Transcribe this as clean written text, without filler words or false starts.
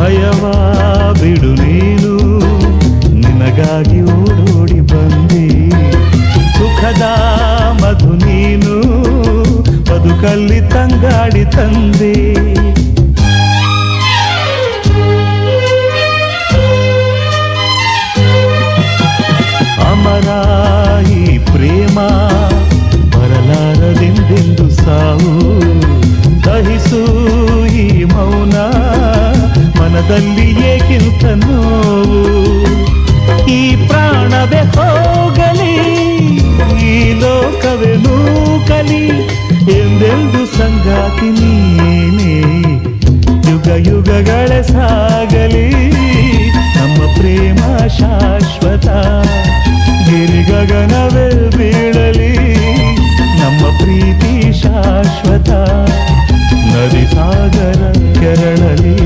ಭಯವ ಬಿಡು ನೀನು, ನಿನಗಾಗಿ ಓಡೋಡಿ ಬಂದೆ. ಸುಖದ ಮಧು ನೀನು, ಬದುಕಲ್ಲಿ ತಂಗಾಡಿ ತಂದೆ. ಅಮರ ಈ ಪ್ರೇಮ, ಬರಲಾರದೆಂದೆಂದು ಸಾವು. ದಹಿಸು ಈ ಮೌನ, ಮನದಲ್ಲಿ ಏಕಿಂತ ನೋವು. ಈ ಪ್ರಾಣವೇ ಹೋಗಲಿ, ಈ ಲೋಕವೇ ನೂಕಲಿ, ಎಂದೆಂದು ಸಂಗಾತಿ ನೀನೇ. ಯುಗ ಯುಗಗಳೇ ಸಾಗಲಿ, ನಮ್ಮ ಪ್ರೇಮ ಶಾಶ್ವತ. ಗಿರಿ ಗಗನವೇ ಬೀಳಲಿ, ನಮ್ಮ ಪ್ರೀತಿ ಶಾಶ್ವತ. ನದಿ ಸಾಗರ ಕೆರಳಲಿ,